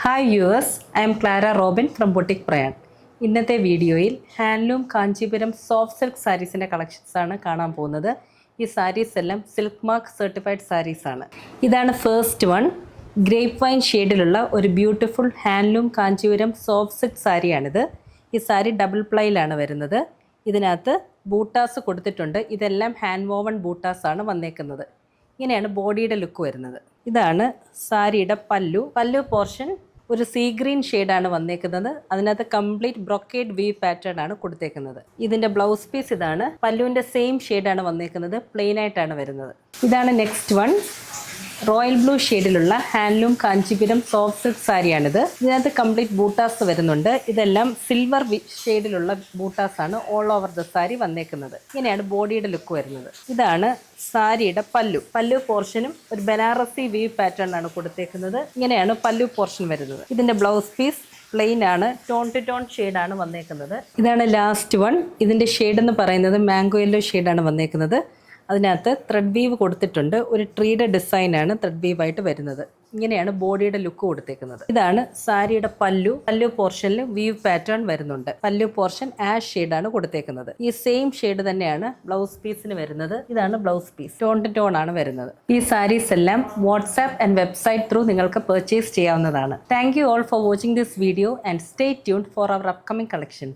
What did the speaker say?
Hi viewers, I M Clara Robin from boutique Prayan. ഇന്നത്തെ വീഡിയോയിൽ handloom Kanchipuram soft silk സാരീസിൻ്റെ കളക്ഷൻസാണ് കാണാൻ പോകുന്നത്. ഈ സാരീസ് എല്ലാം സിൽക്ക് മാർക്ക് സർട്ടിഫൈഡ് സാരീസാണ്. ഇതാണ് ഫസ്റ്റ് വൺ. ഗ്രേപ്പ് വൈൻ ഷെയ്ഡിലുള്ള ഒരു beautiful handloom Kanchipuram soft silk സാരിയാണിത്. ഈ സാരി ഡബിൾ പ്ലൈയിലാണ് വരുന്നത്. ഇതിനകത്ത് ബൂട്ടാസ് കൊടുത്തിട്ടുണ്ട്. ഇതെല്ലാം ഹാൻഡ് വോവൺ ബൂട്ടാസാണ് വന്നേക്കുന്നത്. ഇങ്ങനെയാണ് ബോഡിയുടെ ലുക്ക് വരുന്നത്. ഇതാണ് സാരിയുടെ പല്ലു പോർഷൻ ഒരു സീ ഗ്രീൻ ഷെയ്ഡാണ് വന്നേക്കുന്നത്. അതിനകത്ത് കംപ്ലീറ്റ് ബ്രൊക്കേഡ് വീവ് പാറ്റേൺ ആണ് കൊടുത്തേക്കുന്നത്. ഇതിൻ്റെ ബ്ലൗസ് പീസ് ഇതാണ്. പല്ലുവിൻ്റെ സെയിം ഷെയ്ഡാണ് വന്നേക്കുന്നത്. പ്ലെയിൻ ആയിട്ടാണ് വരുന്നത്. ഇതാണ് നെക്സ്റ്റ് വൺ. റോയൽ ബ്ലൂ ഷെയ്ഡിലുള്ള ഹാൻഡ്ലൂം കാഞ്ചീപുരം സോഫ്റ്റ് സിൽക്ക് സാരിയാണിത്. ഇതിനകത്ത് കംപ്ലീറ്റ് ബൂട്ടാസ് വരുന്നുണ്ട്. ഇതെല്ലാം സിൽവർ ഷെയ്ഡിലുള്ള ബൂട്ടാസാണ് ഓൾ ഓവർ ദ സാരി വന്നേക്കുന്നത്. ഇങ്ങനെയാണ് ബോഡിയുടെ ലുക്ക് വരുന്നത്. ഇതാണ് സാരിയുടെ പല്ലു പോർഷനും ഒരു ബനാറസി വീവ് പാറ്റേൺ ആണ് കൊടുത്തേക്കുന്നത്. ഇങ്ങനെയാണ് പല്ലു പോർഷൻ വരുന്നത്. ഇതിന്റെ ബ്ലൗസ് പീസ് പ്ലെയിൻ ആണ്. ടോൺ ടു ടോൺ ഷെയ്ഡാണ് വന്നേക്കുന്നത്. ഇതാണ് ലാസ്റ്റ് വൺ. ഇതിന്റെ ഷെയ്ഡ് എന്ന് പറയുന്നത് മാംഗോ യെല്ലോ ഷെയ്ഡാണ് വന്നേക്കുന്നത്. അതിനകത്ത് ത്രെഡ് വീവ് കൊടുത്തിട്ടുണ്ട്. ഒരു ട്രീയുടെ ഡിസൈനാണ് ത്രെഡ് വീവായിട്ട് വരുന്നത്. ഇങ്ങനെയാണ് ബോഡിയുടെ ലുക്ക് കൊടുത്തേക്കുന്നത്. ഇതാണ് സാരിയുടെ പല്ലു പോർഷനിൽ വീവ് പാറ്റേൺ വരുന്നുണ്ട്. പല്ലു പോർഷൻ ആഷ് ഷെയ്ഡാണ് കൊടുത്തേക്കുന്നത്. ഈ സെയിം ഷെയ്ഡ് തന്നെയാണ് ബ്ലൗസ് പീസിന് വരുന്നത്. ഇതാണ് blouse piece. Tone to tone ആണ് വരുന്നത്. ഈ സാരീസ് എല്ലാം വാട്സാപ്പ് ആൻഡ് വെബ്സൈറ്റ് ത്രൂ നിങ്ങൾക്ക് പർച്ചേസ് ചെയ്യാവുന്നതാണ്. Thank you all for watching this video and stay tuned for our upcoming collection.